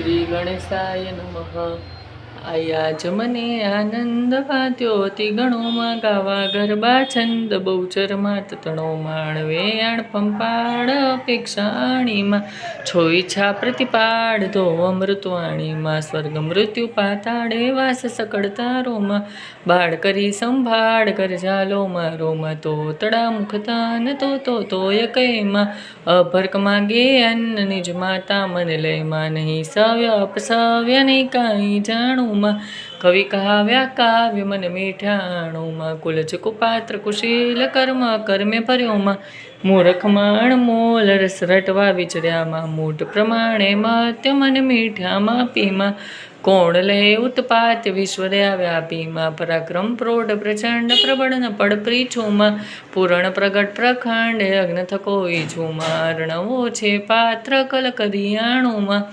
શ્રી ગણેશાય નમઃ. આયા જ મને આનંદ વાત્યો અતિ ગણોમાં ગાવા ગરબા છંદ બહુચરમાં તતણો માણવે આણ પંપાડ અપેક્ષાણીમાં છો ઈચ્છા પ્રતિપાડ તો અમૃતવાણીમાં સ્વર્ગ મૃત્યુ પાતાળે વાસ સકળતારોમાં બાળ કરી સંભાળ કર જાલો મારોમાં તો તડા મુખતાન તોય કઈમાં અભર્ક માગે અન્ન નિજ માતા મન લયમાં નહીં સવ્ય અપસવ્ય નહીં કાંઈ જાણુમાં કવિ કાવ્યા કાવ્ય મન મીઠાણુમાં કુલજ કુપાત્ર કુશીલ કર્મ કર્મે ભર્યોમાં મૂર્ખમાં અણમોલ રસ રટવા વિચર્યામાં મૂઢ પ્રમાણે મત્ય મન મીઠામાં પીમાં કોણ લે ઉત્પાત વિશ્વર્યા વ્યાપીમાં પરાક્રમ પ્રૌઢ પ્રચંડ પ્રબળ પડ પ્રીછુમાં પૂરણ પ્રગટ પ્રખંડ અગ્ન થકો ઈછુમાં અર્ણવો છે પાત્ર કલ કરિયાણુમાં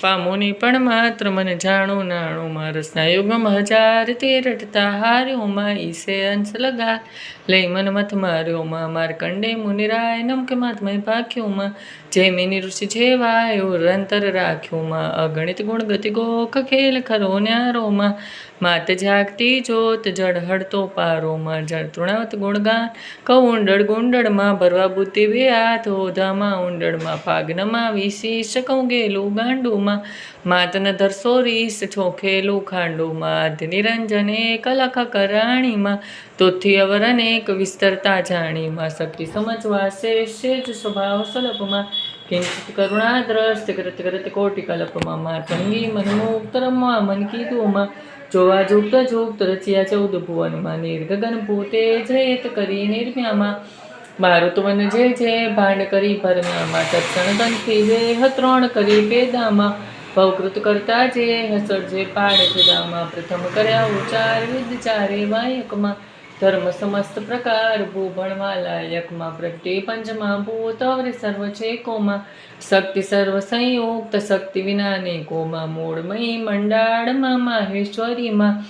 પામોની પણ માત્ર મને જાણું નાણુમાં રસના યુગમ હજાર તે રટતા હાર્યોમાં ઈસે અંશ લગા લઈ મન મથ માર્યોમાં માર્કંડે મુનિરાય નમકે માથમય પાખ્યોમાં જૈમિની ઋષિ જેવાયો રંતર રાખ્યોમાં અગણિત ગુણ ગતિ ગોખ ખેલ ખરો ન્યારોમાં માત જાગતી જોત જળ હડતો પારોમાં જળ તૃણાવત ગુણગાન કઉંડળ ગુંડળમાં ભરવા બુદ્ધિ બે હાથ ઓધામાં ઊંડળમાં ફાગનમાં વિશીશ કહું ગેલું ગાંડુમાં માતન ધરસો રીસ છોખેલું ખાંડુમાં આદ્ય નિરંજન એક લખ કરાણીમાં તોથી અવર અનેક વિસ્તરતા જાણીમાં શક્તિ સમજવા શેષ સ્વભાવ સલપમાં કિંચિત કરુણા દ્રષ્ટ કરત કરત કોટી કલ્પમાં માતંગી મનમુક્ત રમવા મન કીધુમાં જોવા જુક્ત જુક્ત રચ્યા 14 ભુવનમાં નિર્ગગન ભૂતે જયત કરી નિર્મ્યામાં મારુત વન જે ભાંડ કરી ભરમ્યામાં તત્ક્ષણ ગંથી જે હત્રોણ કરી પેદામાં ભવકૃત કરતા જે હસડ જે પાડ જદામાં પ્રથમ કર્યા ઉચાર વિદ ચારે વાયકમાં ધર્મ સમસ્ત પ્રકાર ભૂભણમાં લાયકમાં પ્રગટે પંચમાં ભૂત અવરે સર્વ છે કોમાં શક્તિ સર્વ સંયુક્ત શક્તિ વિનાને કોમાં મૂળમયી મંડાળમાં માહેશ્વરીમાં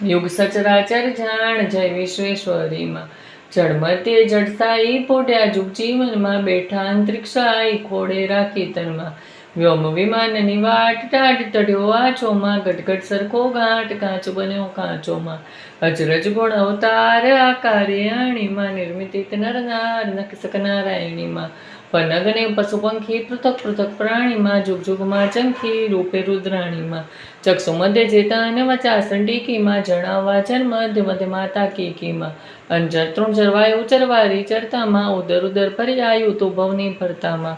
યુગ સચરાચર જાણ જય વિશ્વેશ્વરીમાં જળ મધ્ય જળસાઈ પોઢ્યા જુગ જીવનમાં બેઠા અંતરિક્ષાઈ ખોડે રાખી તનમાં વ્યોમ વિમાનની વાટ ટાટ તડ્યો આછોમાં ગટગટ સરખો ગાંઠ કાચો બન્યો કાચોમાં અજરજ ગુણ અવતાર આકારે આણીમાં નિર્મિત નરનાર નખસક નારાયણીમાં પનગને પશુ પંખી પૃથક પૃથક પ્રાણીમાં જુગ જુગમાં ચંખી રૂપે રુદ્રાણીમાં ચક્ષુ મધ્ય ચેતન વચાસન ટીકીમાં જણાવવા જન મધ્ય મધ્ય માતા કીકીમાં અંજર તૃણજર વાયુ ચરવારી ચરતામાં ઉદર ઉદર પર્યાયુ તો ભવની ભરતામાં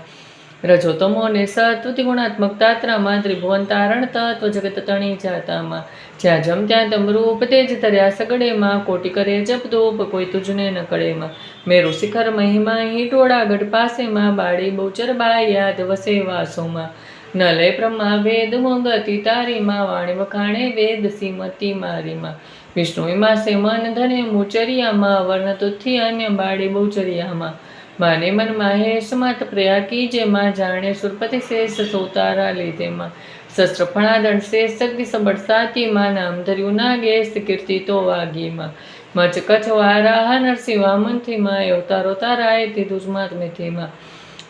રજો તમો ને સત્વતિ ગુણાત્મક તાત્રામાં ત્રિભુવન તારણ તત્વ જગત તણી જાતામાં જ્યાં જમ ત્યાં તમ રૂપ તેજ તર્યા સગડેમાં કોટી કરે જપ ધૂપ કોઈ તુજને ન કળેમાં મેરુ શિખર મહિમા હી ટોળાગઢ પાસેમાં બાળી બહુચર બાઈ યાદ વસે વાસોમાં ન લય બ્રહ્મા વેદ મોગતી તારીમાં વાણી વખાણે વેદ સીમતી મારીમાં વિષ્ણુ માસે મન ધને મુચરિયામાં વર્ણ તુથી અન્ય બાળી બહુચરિયામાં માને મન માહેશ માત પ્રયા કીજે માં જાણે સુરપતિ શેષ સોતારા લીધેમાં શસ્ત્ર ફણાદણ શેષ શક્તિ સબળ સાતીમાં નામ ધર્યું નાગેશ કીર્તિ તો વાગીમાં મચ કચ્છ વારા નરસિંહ મંથીમાં અવતારો તારાય તીધું જ માતમેથીમાં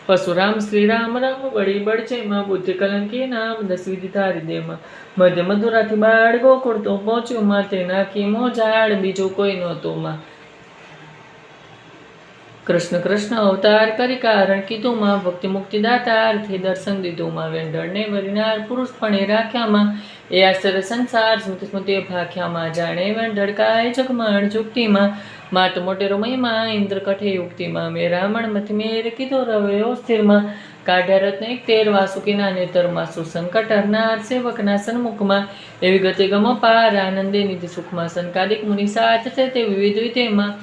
પરશુરામ શ્રીરામ રામ બળી બળચેમાં બુદ્ધિ કલંકી નામ 10 વિધિ ધારી દેમાં મધ્ય મધુરાથી બાળ ગોકુળ તો પહોંચ્યું માં તે નાખી મોજાડ બીજું કોઈ નહોતું માં કૃષ્ણ કૃષ્ણ અવતાર કરી કારણ કીધુંમાં ભક્તિ મુક્તિ દાતારથી દર્શન દીધુંમાં વેંઢળને વરિનાર પુરુષ પણ રાખ્યામાં એ આશ્ચર્ય સંસાર સ્મૃતિ સ્મૃતિ ભાખ્યામાં જાણે વેંઢળકાય જગમણ જુક્તિમાં માત મોટેરો મહિમા ઇન્દ્ર કઠે યુક્તિમાં મેરામણ મથી મેર કીધો રવ્યો સ્થિરમાં કાઢ્યા રત્ન 13 વાસુકીના નેતરમાં સુસંકટ હરનાર સેવકના સન્મુખમાં એવી ગતિ ગમો પાર આનંદે નિધિ સુખમાં સંકાદિક મુનિ સાથ છે તે વિવિધ વિધેમાં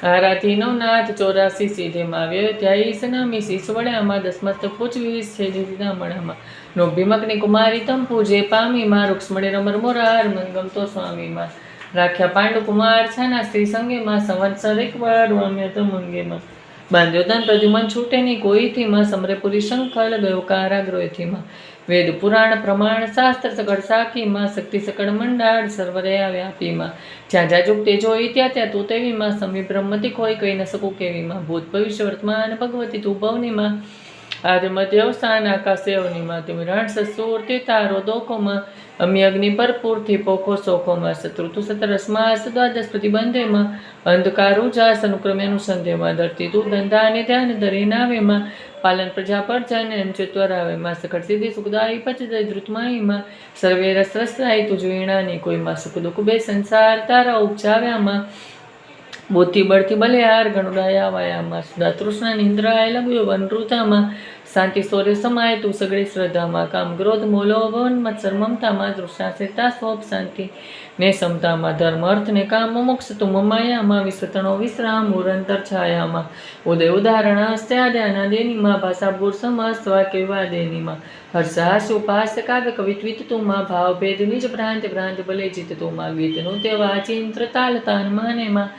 આરાથી નવનાથ 84 સીધેમાં વ્યધ્યાયી સનામી શીશ વડ્યામાં 10 મસ્તક પૂછવીસ છે જીતીના મણામાં નોભીમકની કુમારી તમ પૂજે પામીમાં રૂક્ષ્મણી રમર મોરાર મનગમતો સ્વામીમાં રાખ્યા પાંડુ કુમાર છાના સ્ત્રી સંગેમાં સંવત્સર એક વાર વામ્ય તો મંગેમાં બાંધ્યો તન પ્રદ્યુમન છૂટે નહીં કોઈથીમાં સમરેપુરી શંખલ ગયો કારાગૃહથીમાં વેદ પુરાણ પ્રમાણ શાસ્ત્ર સકળ સાખીમાં શક્તિ સકળ મંડાળ સર્વરયા વ્યાપીમાં જ્યાં જ્યાં જુગતે જોઈ ત્યાં ત્યાં તું તેવીમાં સમી બ્રહ્મતી કોઈ કહી ન શકું કેવીમાં ભૂત ભવિષ્ય વર્તમાન ભગવતી તું ભવનીમાં આદમદ્યવસાન આકાશેવનીમાં તુમ રણ સસુર તે તારો દોખોમાં અમી અગ્નિ ભરપૂરથી પોખો સોખોમાં શત્રુતુ સતરસમાં દ્વાદશ પ્રતિબંધેમાં અંધકાર ઉજાસ અનુક્રમે અનુસંધેમાં ધરતી તું ધંધાને ધ્યાન ધરી નાવેમાં પાલન પ્રજા પર જાને ચેત્વરાવેમાં સખડ સિદ્ધિ સુખદાયી પચદય ધૃતમાહીમાં સર્વે રસ રસાઈ તુજ વીણાની કોઈમાં સુખ દુઃખ બે સંસાર તારા ઉપજાવ્યામાં બુદ્ધિ બળથી બલિહાર ગણુડાયા વાયામાં સુધા તૃષ્ણા નિંદ્રાય લગ્યો વનૃતામાં શાંતિ સૌર્ય સમાય તું સગળી શ્રદ્ધામાં કામ ક્રોધ મોલો ભવન મત્સર મમતામાં તૃષ્ણા સેતા સ્વપ શાંતિ ને સમતામાં ધર્મ અર્થ ને કામ મોક્ષ તું મમાયામાં વિશ્વતણો વિશ્રામ મુરંતર છાયામાં ઉદય ઉદાહરણ હસ્ત્યાદ્યાના દેનીમાં ભાષા ભૂર સમસ્ત વાક્ય વિવાદેનીમાં હર્ષાસ ઉપાસ કાવ્ય કવિત્વિત તુમાં ભાવ ભેદ નિજ ભ્રાંત ભ્રાંત ભલે જીત તુમાં ગીત નૃત્ય વાચિંત્ર તાલ તાન માનેમાં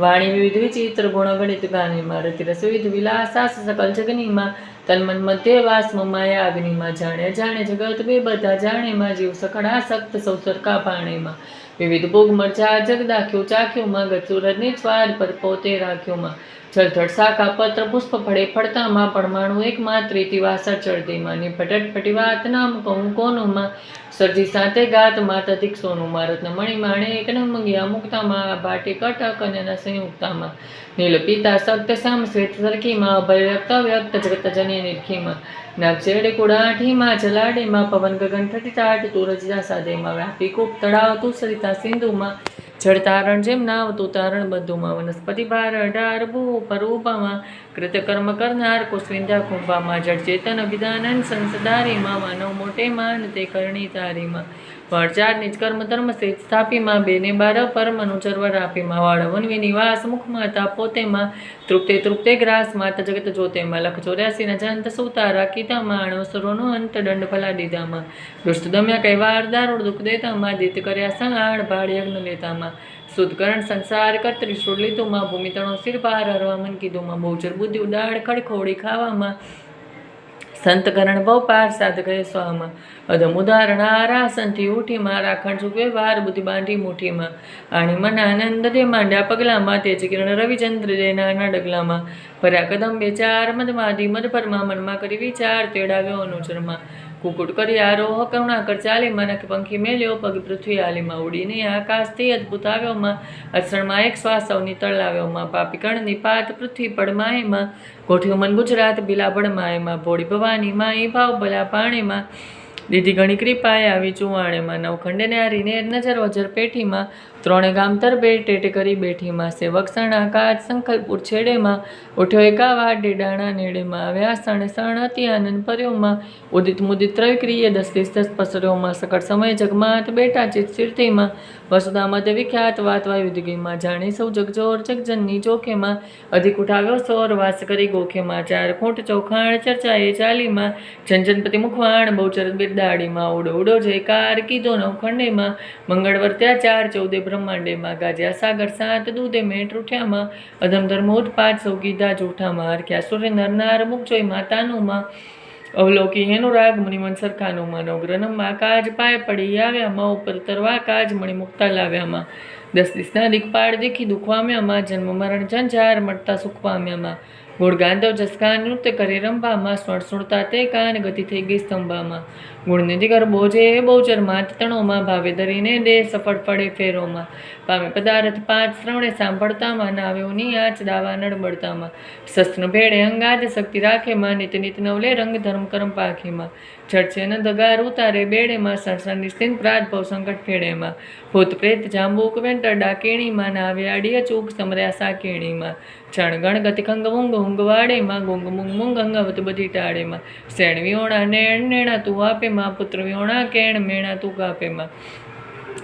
વાણી વિવિધ વિચિત્ર ગુણ ગણિત ગાનીમાં રતિરસ વિવિધ વિલાસાસ સકલ જગનીમાં તન્મન મધ્ય વાસ મમાયા અગ્નિમાં જાણે જાણે જગત બે બધા જાણેમાં જીવ સકળાસક્ત સૌ સરકા પાણીમાં વિવિધ ભોગ મરચા જગદાખ્યું ચાખ્યુંમાં ગત સુરજ ની સ્વાદ પર પોતે રાખ્યુંમાં જળધડ શાખા પત્ર પુષ્પ ફળે ફળતામાં પરમાણુ એક માત્ર વાસર ચડતીમાં નિપટટ ફટી વાત નામ કહું કોનુંમાં સરજી સાથે ગાત માત અધિક સોનુંમાં રત્ન મણિમાણે એક નમંગિયા મુક્તામાં ભાટી કટક અને સંયુક્તામાં નીલ પિતા સક્ત શ્યામ શ્વેત સરખીમાં અભય વ્યક્ત વ્યક્ત જગત જની નિરખીમાં નાગચેડે કુડાઠીમાં જલાડેમાં પવન ગગન ઠટીટાટ તુરજિયા સાદેમાં વ્યાપી કૂપ તળાવ તું સરિતા સિંધુમાં જળ તારણ જેમ નાવ તું તારણ બધુમાં વનસ્પતિ ભાર અઢાર ભૂ પર ઉભામાં કૃતકર્મ કરનાર કુશવિંધા કુંભામાં જળ ચેતન વિધાનન સંસદારીમાં માનવ મોટે માન તે કરણી તારીમાં વળચાર નિજ કર્મ ધર્મ સેજ સ્થાપીમાં બેને બાર પર મનુચરવર આપીમાં વાળવન વિનિવાસ મુખમાં તા પોતેમાં તૃપ્તે તૃપ્તે ગ્રાસ માત જગત જોતેમાં લખ 84 ના જંત સુતા રાખીતામાં અણવસરોનો અંત દંડ ભલા દીધામાં દુષ્ટ દમ્યા કૈવાર દારૂડ દુઃખ દેતામાં દિત કર્યા સંહાળ ભાળ યજ્ઞ લેતામાં શુદ્ધકરણ સંસાર કર્તરી શ્રુડ લીધુંમાં ભૂમિ તણો સિર પાર હરવા મન કીધુંમાં બહુચર બુદ્ધિ ઉદાડ ખડખોડી ખાવામાં સંતકરણ બહુ પાર સાધ કહે સ્વામાં અધમ ઉદાહરણ આરાસનથી ઉઠીમાં રાખણ ચૂકવે વાર બુદ્ધિ બાંધી મુઠીમાં આણી મન આનંદ દે માંડ્યા પગલામાં તેજ કિરણ રવિચંદ્ર દે નાના ડગલામાં ભર્યા કદમ બે ચાર મદમાદી મદભરમાં મનમાં કરી વિચાર તેડાવ્યો અનુચરમાં કુકુટ કરી આરોહ કરુણાકર ચાલીમાં નખ પંખી મેલ્યો પગ પૃથ્વી આલીમાં ઉડીને આકાશથી અદભુત આવ્યોમાં અક્ષરમાં એક શ્વાસ સૌની તળાવ્યોમાં પાપી કણની પાત પૃથ્વી પડમાયમાં ગોઠ્યું મન ગુજરાત બિલાબડ માયમાં ભોળી ભવાની ઈ ભાવ ભલા પાણીમાં દીધી ઘણી કૃપાએ આવી ચુવાણેમાં નવખંડે ન્યારી નેર નજર વજર પેઠીમાં ત્રણે ગામ તરબે ટેટે કરી બેઠીમાં સેવક સણા કાજ સંકલ્પુર છેડેમાં ઉઠ્યો એકાવા ડેડાણા નેડેમાં આવ્યા સણ સણ અતિ આનંદ પર્યોમાં ઉદિત મુદિત ત્રયક્રિય 10 10 પસર્યોમાં સકળ સમય જગમાત બેટા ચિત સ્થિરતીમાં વસુધા મધ્ય વિખ્યાત વાત વાયુદગીમાં જાણી સૌ જગજોર જગજનની ચોખેમાં અધિક ઉઠાવ્યો સોર વાસ કરી ગોખેમાં ચાર ખૂંટ ચોખાણ ચર્ચાએ ચાલીમાં જનજનપતિ મુખવાણ બહુચર બિરદાડીમાં ઉડો ઉડો જયકાર કીધો નવખંડેમાં મંગળવર ત્યાં 4 14 બ્રહ્માંડેમાં ગાજ્યા સાગર સાત દૂધે મેટ ઉઠ્યામાં અધમ ધર્મ ઉત્પાદ સૌ કીધા જૂઠામાં હરખ્યા સુરે નરનાર મુખ જોઈ માતાનુંમાં અવલોકી એનું રાગ મણિમન સરખાનુંમાં નવગ્રહમાં કાજ પાય પડી આવ્યામાં ઉપર તરવા કાજ મણિ મુક્તા લાવ્યામાં 10 દિશના દિગપાળ દેખી દુખવામ્યામાં જન્મ મરણ ઝંઝાર મળતા સુખ પામ્યામાં ગુણ ગાંધવ જસકાન નૃત્ય કરી રંભામાં સ્વર સુણતા તે કાન ગતિ થઈ ગઈ સ્તંભામાં ગુણનિધિ કર બોજે બહુચર માત તણોમાં ભાવે ધરીને દે સફળ પડે ફેરોમાં પામે પદાર્થ 5 શ્રવણે સાંભળતામાં નાવ્યોની આચ દાવા નડબડતામાં શસ્ત્ર ભેડે અંગાદ શક્તિ રાખેમાં નિત નિત નવલે રંગ ધર્મ કરમ પાખીમાં ચડશે ન દગાર ઉતારે બેડેમાં સણસણ નિશ્ચિંત પ્રાત ભવ સંકટ ફેડેમાં ભૂત પ્રેત જાંબુક વેંટર ડાકેણીમાં નાવે આડિય ચૂક સમર્યા સાકેણીમાં ચણ ગણ ગતિ ખંગ ઊંઘ ઊંઘવાડેમાં ગુંગ મુંગ મુંગ અંગવત બધી ટાળેમાં શેણ વિયોણા નેણ નેણા તું આપેમાં પુત્ર વિયોણા કેણ મેણા તું કાપેમાં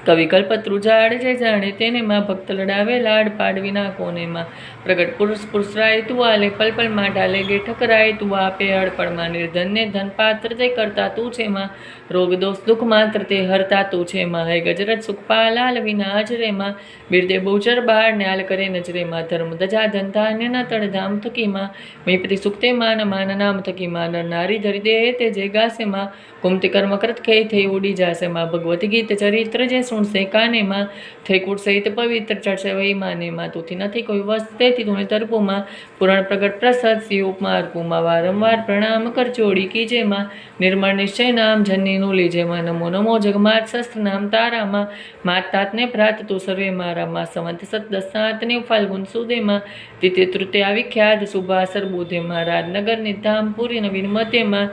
કવિ કલ્પત્રુ ઝાડ જે જાણે તેને માં ભક્ત લડાવે લાડ પાડવીના કોનેમાં પ્રગટ પુરુષ પુરુષરાય તું આલે પલપલ માં ઢાલે ગે ઠકરાય તું આપે અડપડમાં નિર્ધનને ધન પાત્ર તે કરતા તું છે માં રોગ દોષ દુઃખ માત્ર તે હરતા તું છે માં હે ગજરાજ સુખપા લાલ વિના અજરેમાં બિરદે બહુચર બાર ન્યાલ કરે નજરેમાં ધર્મ ધજા ધંધા નેના તળ ધામ થકીમાં મૈપતિ સુખતે માન માન નામ થકીમાં નર નારી ધરી દે તે જે ગાસેમાં કુમતી કર્મ કરત ખેઈ થઈ ઉડી જાસેમાં ભગવતી ગીત ચરિત્ર જે સુણશે કાનેમાં થઈ કુટ સહિત પવિત્ર ચડશે વહી માનેમાં તુથી નથી કોઈ વસ્તે લેતી તુણે તરપોમાં પુરાણ પ્રગટ પ્રસાદ શિવ ઉપમા અર્પુમાં વારંવાર પ્રણામ કર ચોડી કી જેમાં નિર્મળ નિશ્ચય નામ જનનીનું લીજેમાં નમો નમો જગમાત શસ્ત્ર નામ તારામાં માત તાતને પ્રાત તો સર્વે મારામાં સંવંત સત દસાતને ફાલ્ગુન સુદેમાં તિથિ તૃતીયા વિખ્યાત સુભાસર બોધેમાં રાજનગર નિધામ પુરી નવીન મધ્યમાં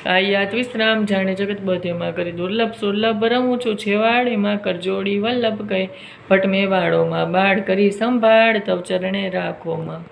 આયાત વિશ્રામ જાણે જગત બધેમાં કરી દુર્લભ સુર્લભ રમું છું છેવાડેમાં કરજોડી વલ્લભ કહે ભટ મેવાડોમાં બાળ કરી સંભાળ તવ ચરણે રાખોમાં.